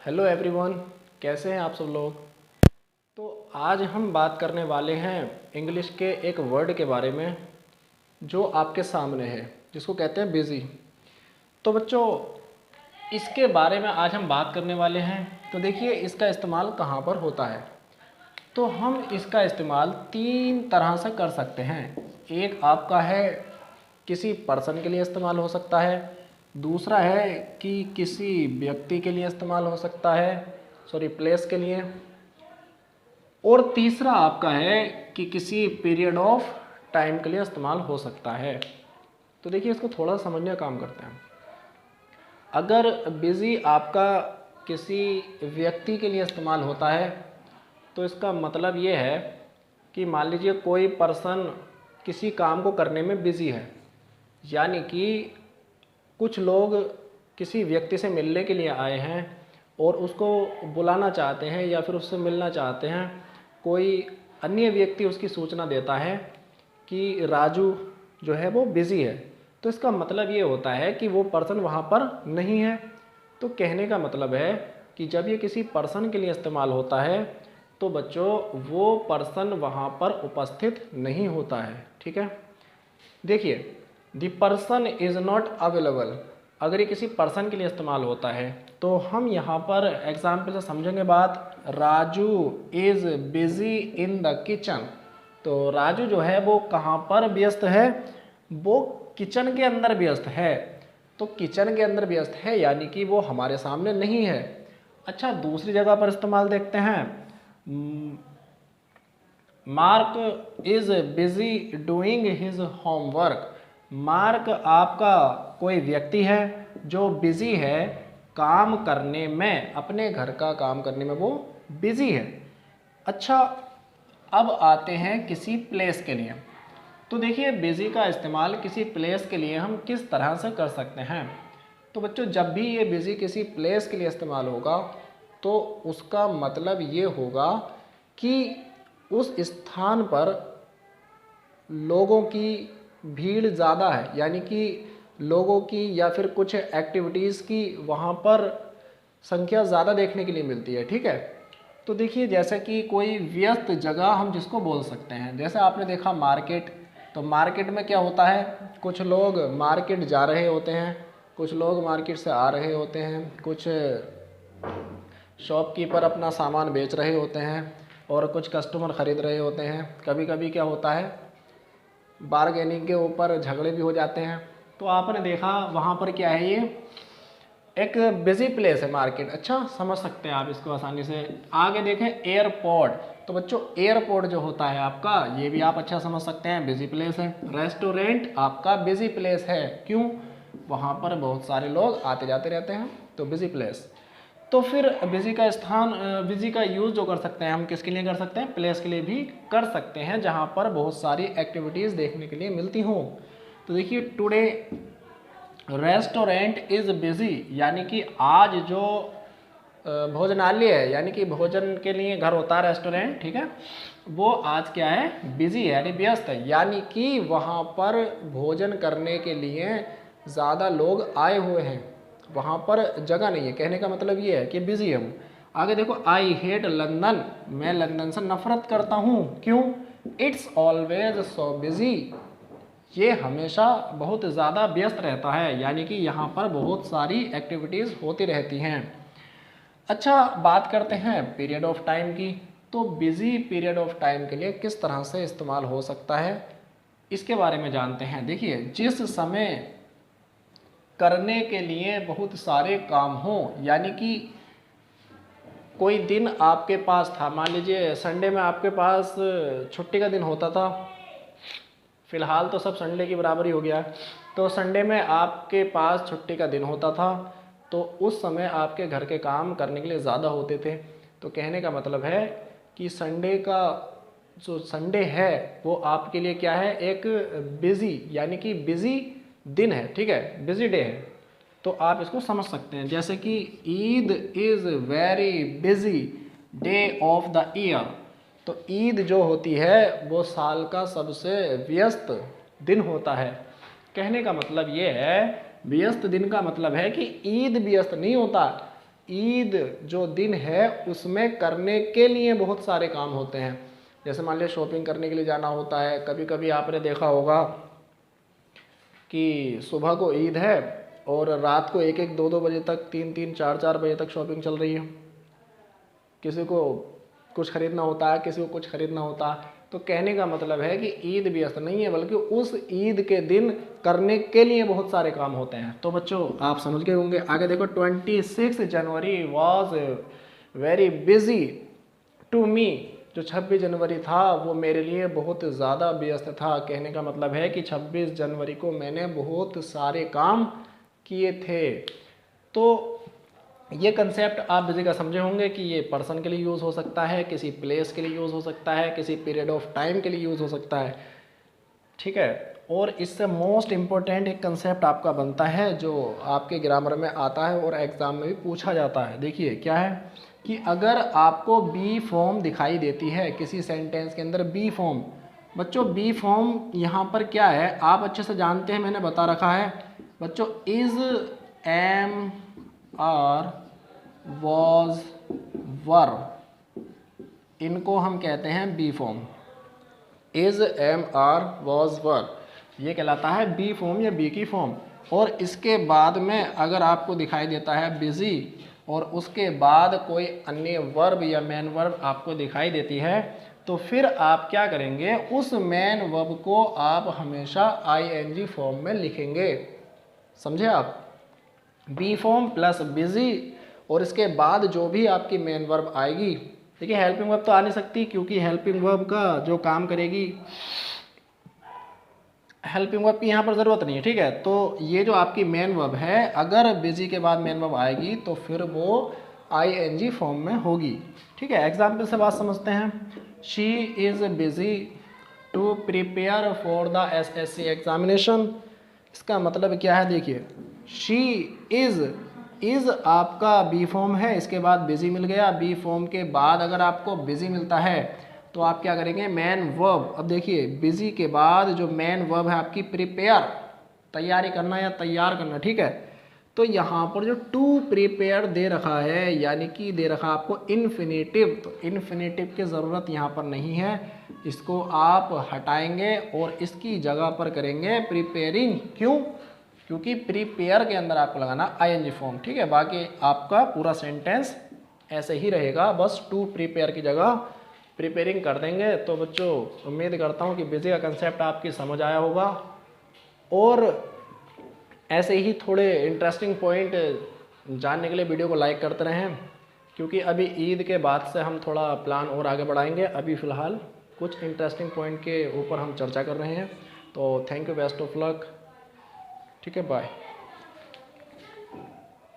Hello everyone, कैसे हैं आप सब लोग। तो आज हम बात करने वाले हैं इंग्लिश के एक वर्ड के बारे में जो आपके सामने है, जिसको कहते हैं बिज़ी। तो बच्चों, इसके बारे में आज हम बात करने वाले हैं। तो देखिए, इसका इस्तेमाल कहाँ पर होता है। तो हम इसका इस्तेमाल 3 तरह से कर सकते हैं। एक आपका है किसी पर्सन के लिए इस्तेमाल हो सकता है, दूसरा है कि किसी व्यक्ति के लिए इस्तेमाल हो सकता है, प्लेस के लिए, और तीसरा आपका है कि किसी पीरियड ऑफ टाइम के लिए इस्तेमाल हो सकता है। तो देखिए, इसको थोड़ा समझने का काम करते हैं। अगर बिज़ी आपका किसी व्यक्ति के लिए इस्तेमाल होता है तो इसका मतलब ये है कि मान लीजिए कोई पर्सन किसी काम को करने में बिज़ी है, यानी कि कुछ लोग किसी व्यक्ति से मिलने के लिए आए हैं और उसको बुलाना चाहते हैं या फिर उससे मिलना चाहते हैं। कोई अन्य व्यक्ति उसकी सूचना देता है कि राजू जो है वो बिज़ी है, तो इसका मतलब ये होता है कि वो पर्सन वहाँ पर नहीं है। तो कहने का मतलब है कि जब ये किसी पर्सन के लिए इस्तेमाल होता है तो बच्चों वो पर्सन वहाँ पर उपस्थित नहीं होता है। ठीक है, देखिए, the person is not available. अगर ये किसी पर्सन के लिए इस्तेमाल होता है तो हम यहाँ पर एग्जाम्पल से समझेंगे बात। Raju is busy in the kitchen. तो राजू जो है वो कहाँ पर व्यस्त है, वो किचन के अंदर व्यस्त है। तो किचन के अंदर व्यस्त है यानी कि वो हमारे सामने नहीं है। अच्छा, दूसरी जगह पर इस्तेमाल देखते हैं। Mark is busy doing his homework. Mark आपका कोई व्यक्ति है जो बिज़ी है काम करने में, अपने घर का काम करने में वो बिज़ी है। अच्छा, अब आते हैं किसी प्लेस के लिए। तो देखिए, बिज़ी का इस्तेमाल किसी प्लेस के लिए हम किस तरह से कर सकते हैं। तो बच्चों, जब भी ये बिज़ी किसी प्लेस के लिए इस्तेमाल होगा तो उसका मतलब ये होगा कि उस स्थान पर लोगों की भीड़ ज़्यादा है, यानी कि लोगों की या फिर कुछ एक्टिविटीज़ की वहाँ पर संख्या ज़्यादा देखने के लिए मिलती है। ठीक है, तो देखिए, जैसे कि कोई व्यस्त जगह हम जिसको बोल सकते हैं, जैसे आपने देखा मार्केट। तो मार्केट में क्या होता है, कुछ लोग मार्केट जा रहे होते हैं, कुछ लोग मार्केट से आ रहे होते हैं, कुछ शॉपकीपर अपना सामान बेच रहे होते हैं और कुछ कस्टमर ख़रीद रहे होते हैं। कभी कभी क्या होता है, बारगेनिंग के ऊपर झगड़े भी हो जाते हैं। तो आपने देखा वहाँ पर क्या है, ये एक बिज़ी प्लेस है मार्केट। अच्छा, समझ सकते हैं आप इसको आसानी से। आगे देखें, एयरपोर्ट। तो बच्चों, एयरपोर्ट जो होता है आपका, ये भी आप अच्छा समझ सकते हैं, बिज़ी प्लेस है। रेस्टोरेंट आपका बिज़ी प्लेस है, क्यों, वहाँ पर बहुत सारे लोग आते जाते रहते हैं, तो बिज़ी प्लेस। तो फिर बिज़ी का स्थान, बिज़ी का यूज़ जो कर सकते हैं हम किसके लिए कर सकते हैं, प्लेस के लिए भी कर सकते हैं, जहाँ पर बहुत सारी एक्टिविटीज़ देखने के लिए मिलती हों। तो देखिए, टुडे रेस्टोरेंट इज़ बिज़ी, यानी कि आज जो भोजनालय है, यानी कि भोजन के लिए घर होता है रेस्टोरेंट, ठीक है, वो आज क्या है, बिज़ी है, यानी व्यस्त है, यानी कि वहाँ पर भोजन करने के लिए ज़्यादा लोग आए हुए हैं, वहाँ पर जगह नहीं है। कहने का मतलब ये है कि बिज़ी है वो। आगे देखो, आई हेट लंदन। मैं लंदन से नफरत करता हूँ, क्यों, इट्स ऑलवेज सो बिज़ी। ये हमेशा बहुत ज़्यादा व्यस्त रहता है, यानी कि यहाँ पर बहुत सारी एक्टिविटीज़ होती रहती हैं। अच्छा, बात करते हैं पीरियड ऑफ टाइम की। तो बिज़ी पीरियड ऑफ टाइम के लिए किस तरह से इस्तेमाल हो सकता है, इसके बारे में जानते हैं। देखिए, जिस समय करने के लिए बहुत सारे काम हों, यानी कि कोई दिन आपके पास था, मान लीजिए संडे में आपके पास छुट्टी का दिन होता था, फ़िलहाल तो सब संडे की बराबरी हो गया। तो संडे में आपके पास छुट्टी का दिन होता था, तो उस समय आपके घर के काम करने के लिए ज़्यादा होते थे। तो कहने का मतलब है कि संडे का जो संडे है वो आपके लिए क्या है, एक बिज़ी, यानी कि बिज़ी दिन है। ठीक है, बिज़ी डे है। तो आप इसको समझ सकते हैं, जैसे कि Eid is very busy day of the year. तो ईद जो होती है वो साल का सबसे व्यस्त दिन होता है। कहने का मतलब ये है, व्यस्त दिन का मतलब है कि ईद व्यस्त नहीं होता, ईद जो दिन है उसमें करने के लिए बहुत सारे काम होते हैं। जैसे मान लिया शॉपिंग करने के लिए जाना होता है, कभी कभी आपने देखा होगा कि सुबह को ईद है और रात को 1-1, 2-2 बजे तक, 3-3, 4-4 बजे तक शॉपिंग चल रही है। किसी को कुछ ख़रीदना होता है, किसी को कुछ ख़रीदना होता है। तो कहने का मतलब है कि ईद व्यस्त नहीं है, बल्कि उस ईद के दिन करने के लिए बहुत सारे काम होते हैं। तो बच्चों आप समझ गए होंगे। आगे देखो, 26 January was very busy to me. जो 26 जनवरी था वो मेरे लिए बहुत ज़्यादा व्यस्त था। कहने का मतलब है कि 26 जनवरी को मैंने बहुत सारे काम किए थे। तो ये कंसेप्ट आप बिजी का समझे होंगे कि ये पर्सन के लिए यूज़ हो सकता है, किसी प्लेस के लिए यूज़ हो सकता है, किसी पीरियड ऑफ टाइम के लिए यूज़ हो सकता है। ठीक है। और इससे मोस्ट इम्पोर्टेंट एक कंसेप्ट आपका बनता है जो आपके ग्रामर में आता है और एग्ज़ाम में भी पूछा जाता है। देखिए क्या है कि अगर आपको बी फॉर्म दिखाई देती है किसी सेंटेंस के अंदर, बी फॉर्म, बच्चों बी फॉर्म यहाँ पर क्या है आप अच्छे से जानते हैं, मैंने बता रखा है बच्चों। Is, am, are, was, were, इनको हम कहते हैं be form. Is, am, are, was, were, ये कहलाता है बी फॉर्म या बी की फॉर्म। और इसके बाद में अगर आपको दिखाई देता है बिजी और उसके बाद कोई अन्य वर्ब या मेन वर्ब आपको दिखाई देती है, तो फिर आप क्या करेंगे, उस मेन वर्ब को आप हमेशा आईएनजी फॉर्म में लिखेंगे। समझे आप? बी फॉर्म प्लस बिजी और इसके बाद जो भी आपकी मेन वर्ब आएगी। देखिए हेल्पिंग वर्ब तो आ नहीं सकती क्योंकि हेल्पिंग वर्ब का जो काम करेगी, हेल्पिंग वर्ब की यहाँ पर ज़रूरत नहीं है। ठीक है। तो ये जो आपकी मेन वर्ब है, अगर बिजी के बाद मेन वर्ब आएगी तो फिर वो आईएनजी फॉर्म में होगी। ठीक है। एग्जाम्पल से बात समझते हैं। She is busy to prepare for the SSC examination. इसका मतलब क्या है, देखिए शी इज़ आपका बी फॉर्म है, इसके बाद बिजी मिल गया। बी फॉर्म के बाद अगर आपको बिजी मिलता है तो आप क्या करेंगे, मेन वर्ब। अब देखिए बिजी के बाद जो मेन वर्ब है आपकी प्रिपेयर, तैयारी करना या तैयार करना। ठीक है। तो यहाँ पर जो टू प्रिपेयर दे रखा है, यानी कि दे रखा आपको इन्फिनेटिव, तो इन्फिनेटिव की ज़रूरत यहाँ पर नहीं है, इसको आप हटाएंगे और इसकी जगह पर करेंगे प्रिपेयरिंग। क्यों? क्योंकि प्रिपेयर के अंदर आपको लगाना आईएनजी फॉर्म। ठीक है। बाकी आपका पूरा सेंटेंस ऐसे ही रहेगा, बस टू प्रिपेयर की जगह प्रिपेयरिंग कर देंगे। तो बच्चों उम्मीद करता हूँ कि बिजी का कंसेप्ट आपकी समझ आया होगा। और ऐसे ही थोड़े इंटरेस्टिंग पॉइंट जानने के लिए वीडियो को लाइक करते रहें, क्योंकि अभी ईद के बाद से हम थोड़ा प्लान और आगे बढ़ाएंगे। अभी फ़िलहाल कुछ इंटरेस्टिंग पॉइंट के ऊपर हम चर्चा कर रहे हैं। तो thank you, best of luck. ठीक है, बाय।